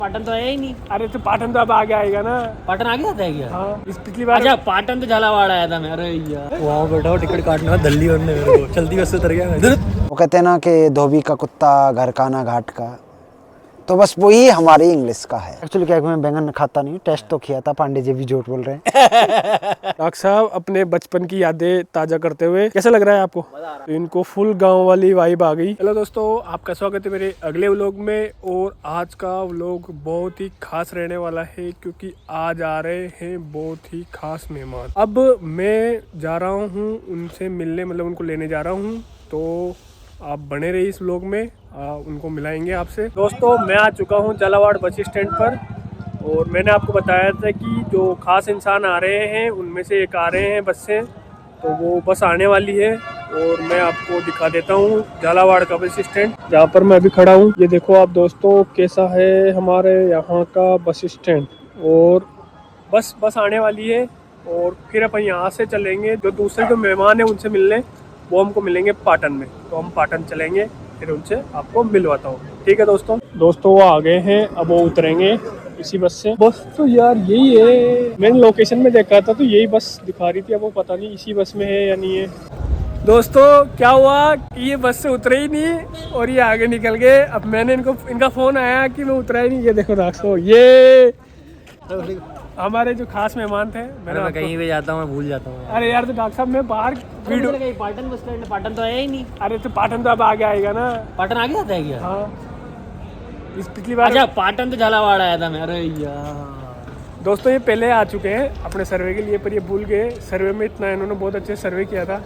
पाटन तो आया ही नहीं। अरे तो पाटन तो अब आगे आएगा ना। पाटन आगे आता है क्या? हाँ, इस पिछली बार। अच्छा पाटन तो झालावाड़ आया था मैं। अरे यार वहाँ बैठा हो टिकट काटना दिल्ली और मेरे को चलती बस से उतर गया इधर। वो कहते हैं ना कि धोबी का कुत्ता घर का ना घाट का, तो बस वही हमारी इंग्लिश का है। एक्चुअली क्या है कि मैं बैंगन खाता नहीं हूँ, टेस्ट तो किया था, पांडे जी भी झूठ बोल रहे हैं। डॉक्टर साहब अपने बचपन की यादें ताजा करते हुए कैसा लग रहा है आपको? तो इनको फुल गांव वाली वाइब आ गई। हेलो दोस्तों, आपका स्वागत है मेरे अगले व्लॉग में। और आज का व्लॉग बहुत ही खास रहने वाला है क्योंकि आज आ रहे हैं बहुत ही खास मेहमान। अब मैं जा रहा हूँ उनसे मिलने, मतलब उनको लेने जा रहा हूँ, तो आप बने रहिए इस व्लॉग में, उनको मिलाएंगे आपसे। दोस्तों मैं आ चुका हूँ झालावाड़ बस स्टैंड पर और मैंने आपको बताया था कि जो खास इंसान आ रहे हैं उनमें से एक आ रहे हैं बस से, तो वो बस आने वाली है और मैं आपको दिखा देता हूँ झालावाड़ का बस स्टैंड जहाँ पर मैं अभी खड़ा हूँ। ये देखो आप दोस्तों कैसा है हमारे यहाँ का बस स्टैंड। और बस आने वाली है और फिर अपन यहाँ से चलेंगे, जो दूसरे जो मेहमान हैं उनसे मिलने, वो हमको मिलेंगे पाटन में। तो हम पाटन चलेंगे, फिर उनसे आपको मिलवाता हूँ। ठीक है दोस्तों वो आ गए हैं, अब वो उतरेंगे इसी बस से। बस तो यार यही है, मैंने लोकेशन में देखा था तो यही बस दिखा रही थी, अब वो पता नहीं इसी बस में है या नहीं है। दोस्तों क्या हुआ कि ये बस से उतरे ही नहीं और ये आगे निकल गए। अब मैंने इनका फ़ोन आया कि मैं उतरा ही नहीं। ये देखो दोस्तों, ये हमारे जो खास मेहमान थे। मैं कहीं भी जाता हूँ मैं भूल जाता हूँ। अरे यार तो डॉक्टर साहब मैं बाहर video. Patan bus stand, Patan तो आया ही नहीं। अरे तो पाटन तो अब आगे आएगा ना। पाटन आगे आता है क्या? हाँ, इस पिछली बार। अच्छा पाटन तो झालावाड़ आया था मैं। अरे यार दोस्तों ये पहले आ चुके हैं अपने सर्वे के लिए, पर ये भूल गए। सर्वे में इतना इन्होंने बहुत अच्छे सर्वे किया था।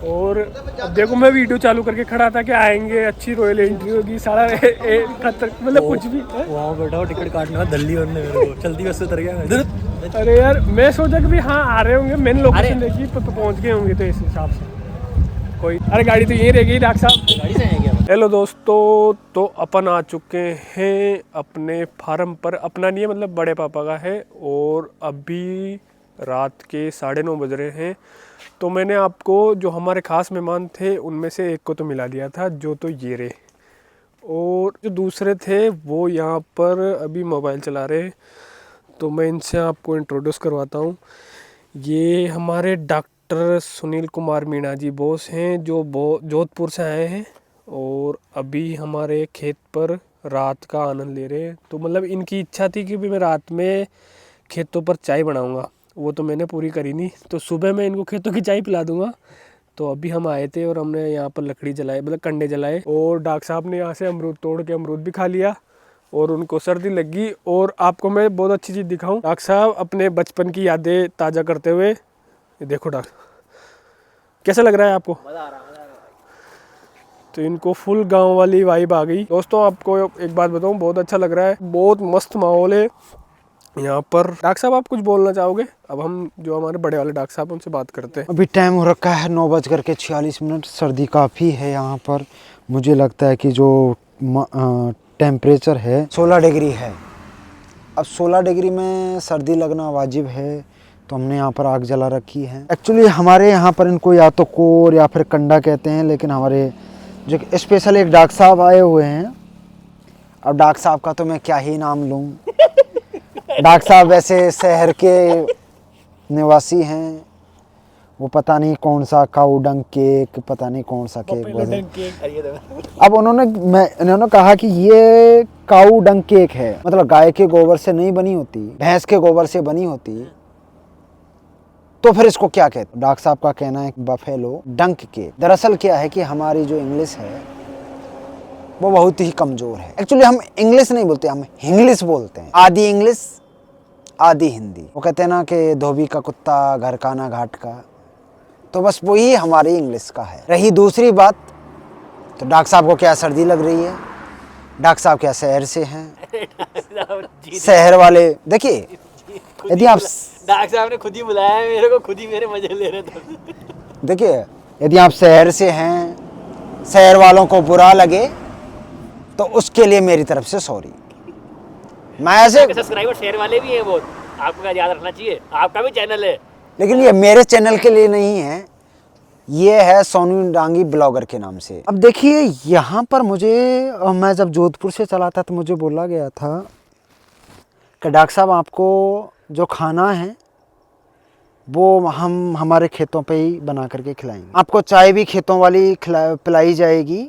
और अब देखो मैं वीडियो चालू करके खड़ा था कि आएंगे, अच्छी रॉयल एंट्री होगी, सारा खतर मतलब कुछ भी। वहाँ बैठा हो टिकट काटना दिल्ली और मेरे को चलती बस से उतर गया इधर। अरे यार मैं सोचा कि भी हाँ आ रहे होंगे, मैंने लोकेशन देखी तो पहुंच गए होंगे, तो इस हिसाब से कोई। अरे गाड़ी तो यहीं रह गई डॉक्टर साहब, गाड़ी से आए क्या? हेलो दोस्तों, तो अपन आ चुके हैं अपने फार्म पर। अपना नहीं है, मतलब बड़े पापा का है। और अभी रात के 9:30 बज रहे हैं। तो मैंने आपको जो हमारे ख़ास मेहमान थे उनमें से एक को तो मिला दिया था, जो तो ये रहे। और जो दूसरे थे वो यहाँ पर अभी मोबाइल चला रहे, तो मैं इनसे आपको इंट्रोड्यूस करवाता हूँ। ये हमारे डॉक्टर सुनील कुमार मीणा जी बॉस हैं, जो जोधपुर से आए हैं और अभी हमारे खेत पर रात का आनंद ले रहे हैं। तो मतलब इनकी इच्छा थी कि भी मैं रात में खेतों पर चाय बनाऊंगा, वो तो मैंने पूरी करी नहीं। तो सुबह मैं इनको खेतों की चाय पिला दूंगा। तो अभी हम आए थे और हमने यहाँ पर लकड़ी जलाए, मतलब कंडे जलाए, और डॉक्टर साहब ने यहाँ से अमरूद तोड़ के अमरूद भी खा लिया और उनको सर्दी लगी। और आपको मैं बहुत अच्छी चीज़ दिखाऊं, डॉक्टर साहब अपने बचपन की यादें ताज़ा करते हुए। ये देखो डॉक्टर, कैसा लग रहा है आपको? तो इनको फुल गांव वाली वाइब आ गई। दोस्तों आपको एक बात बताऊं, बहुत अच्छा लग रहा है, बहुत मस्त माहौल है यहाँ पर। डॉक्टर साहब आप कुछ बोलना चाहोगे? अब हम जो हमारे बड़े वाले डॉक्टर साहब उनसे बात करते हैं। अभी टाइम हो रखा है 9:46। सर्दी काफ़ी है यहाँ पर। मुझे लगता है कि जो टेम्परेचर है 16 डिग्री है। अब 16 डिग्री में सर्दी लगना वाजिब है, तो हमने यहाँ पर आग जला रखी है। एक्चुअली हमारे यहाँ पर इनको या तो कोर या फिर कंडा कहते हैं, लेकिन हमारे जो स्पेशल एक डॉक्टर साहब आए हुए हैं। अब डॉक्टर साहब का तो मैं क्या ही नाम लूँ। डॉक्टर साहब वैसे शहर के निवासी हैं, वो पता नहीं कौन सा काऊ डंग केक, पता नहीं कौन सा केक। अब इन्होंने कहा कि ये काऊ डंग केक है, मतलब गाय के गोबर से नहीं बनी होती, भैंस के गोबर से बनी होती, तो फिर इसको क्या कहते? डॉक्टर साहब का कहना है बफेलो डंक केक। दरअसल क्या है कि हमारी जो इंग्लिश है वो बहुत ही कमज़ोर है। एक्चुअली हम इंग्लिश नहीं बोलते, हम हिंग्लिश बोलते हैं। आधी इंग्लिश आधी हिंदी। वो कहते हैं ना कि धोबी का कुत्ता घर का ना घाट का, तो बस वही हमारी इंग्लिश का है। रही दूसरी बात, तो डॉक्टर साहब को क्या सर्दी लग रही है? डॉक्टर साहब क्या शहर से हैं? शहर वाले देखिए, यदि आप डॉक्टर साहब ने खुद ही बुलाया है मेरे को, खुद ही मेरे मजे ले रहे थे। देखिए, यदि आप शहर से हैं, शहर वालों को बुरा लगे तो उसके लिए मेरी तरफ से सॉरी। मैं ऐसे सब्सक्राइबर शेयर वाले भी हैं बहुत, आपको क्या याद रखना चाहिए, आपका भी चैनल है। लेकिन ये मेरे चैनल के लिए नहीं है, ये है सोनू डांगी ब्लॉगर के नाम से। अब देखिए यहाँ पर मुझे, मैं जब जोधपुर से चला था तो मुझे बोला गया था कि डॉक्टर साहब आपको जो खाना है वो हम हमारे खेतों पे ही बना करके खिलाएंगे। आपको चाय भी खेतों वाली पिलाई जाएगी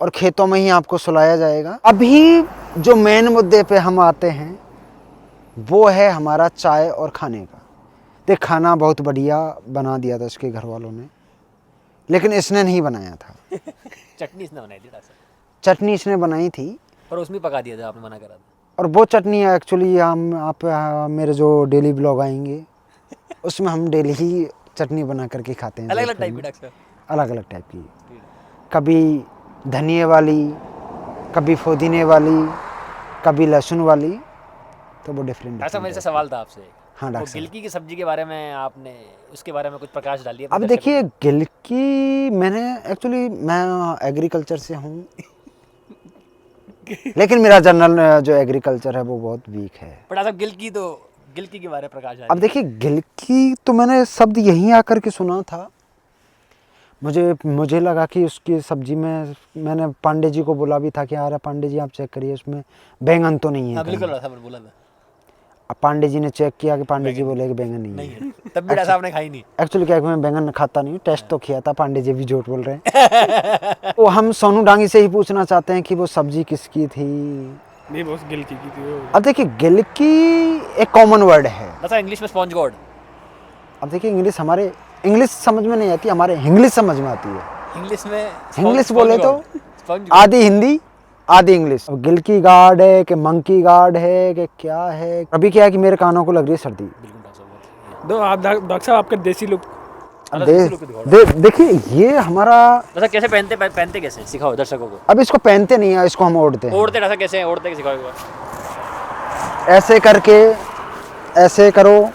और खेतों में ही आपको सुलाया जाएगा। अभी जो मेन मुद्दे पे हम आते हैं वो है हमारा चाय और खाने का। देख, खाना बहुत बढ़िया बना दिया था उसके घर वालों ने, लेकिन इसने नहीं बनाया था। चटनी इसने बनाई थी डॉक्टर साहब, चटनी इसने बनाई थी पर उसमें पका दिया था, आपने मना करा था। और वो चटनी एक्चुअली आप मेरे जो डेली ब्लॉग आएंगे उसमें हम डेली ही चटनी बना करके खाते हैं। अलग अलग टाइप की डॉक्टर साहब, अलग अलग टाइप की, कभी धनिए वाली, कभी पुदीने वाली, कभी लहसुन वाली, तो वो डिफरेंट। डॉक्टर साहब मेरे से सवाल था आपसे। हाँ तो डॉक्टर साहब। गिलकी की सब्जी के बारे में आपने उसके बारे में कुछ प्रकाश डालिए। अब देखिए, गिलकी मैंने एक्चुअली मैं एग्रीकल्चर से हूँ लेकिन मेरा जनरल जो एग्रीकल्चर है वो बहुत वीक है। पर डॉक्टर साहब गिलकी के बारे में प्रकाश डालिए। अब देखिए, गिलकी तो मैंने शब्द यहीं आकर के सुना था। मुझे लगा कि उसकी सब्जी में, मैंने पांडे जी को बोला भी था कि यार पांडे जी आप चेक करिए उसमें बैंगन तो नहीं है। हाँ बिल्कुल डॉक्टर साहब बोला था। अब पांडे जी ने चेक किया कि पांडे जी बोले कि बैंगन नहीं है। तब भी डॉक्टर साहब ने खाई नहीं। एक्चुअली क्या है कि मैं बैंगन खाता नहीं हूँ, टेस्ट तो किया था। पांडे जी भी झूठ बोल रहे हैं। तो हम सोनू डांगी से ही पूछना चाहते हैं कि वो सब्जी किसकी थी। नहीं, बहुत गिलकी की थी वो। अब देखिए, गिलकी एक कॉमन वर्ड है। डॉक्टर साहब इंग्लिश में स्पॉन्ज गॉड। अब देखिए, इंग्लिश समझ में नहीं आती, हमारे इंग्लिश समझ में आती है। इंग्लिश में इंग्लिश बोले तो स्पॉन्ज आधी हिंदी आधी इंग्लिश। अब गिलकी गार्ड है कि मंकी गार्ड है कि क्या है। अभी क्या है कि मेरे कानों को लग रही है सर्दी। बिल्कुल डॉक्टर साहब। दो आप डॉक्टर साहब आपका देसी लुक। अब देखिए, ये हमारा डॉक्टर साहब कैसे पहनते कैसे सिखाओ दर्शकों को। अब इसको पहनते नहीं है, इसको हम ओढ़ते हैं। ओढ़ते डॉक्टर साहब कैसे ओढ़ते के सिखाओ एक बार। ऐसे करके, ऐसे करो,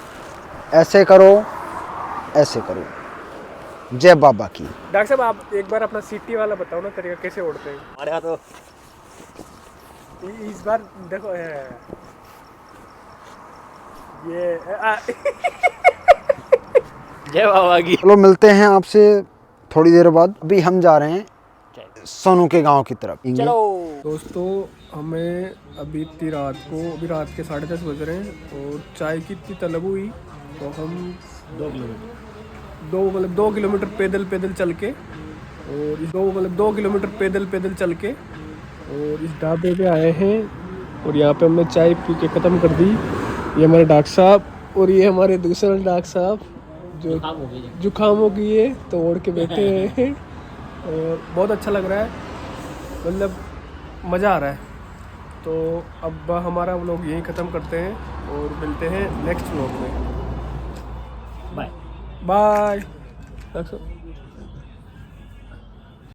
ऐसे करो, ऐसे करो। जय बाबा की। डॉक्टर साहब आप एक बार अपना सीटी वाला बताओ ना तरीका, कैसे ओढ़ते हैं। हमारे यहाँ तो इस बार देखो ये जय बाबा की। चलो मिलते हैं आपसे थोड़ी देर बाद। अभी हम जा रहे हैं सोनू के गांव की तरफ। चलो दोस्तों, हमें अभी इतनी रात के 10:30 बज रहे हैं और चाय की इतनी तलब हुई तो हम 2 किलोमीटर पैदल चल के और 2 किलोमीटर पैदल चल के और इस ढाबे पे आए हैं और यहाँ पे हमने चाय पी के ख़त्म कर दी। ये हमारे डॉक्टर साहब और ये हमारे दूसरे डॉक्टर साहब जो जुकाम हो गई है तो ओढ़ के बैठे हैं और बहुत अच्छा लग रहा है, मतलब मज़ा आ रहा है। तो अब हमारा व्लॉग यहीं ख़त्म करते हैं और मिलते हैं नेक्स्ट व्लॉग में। Bye bye.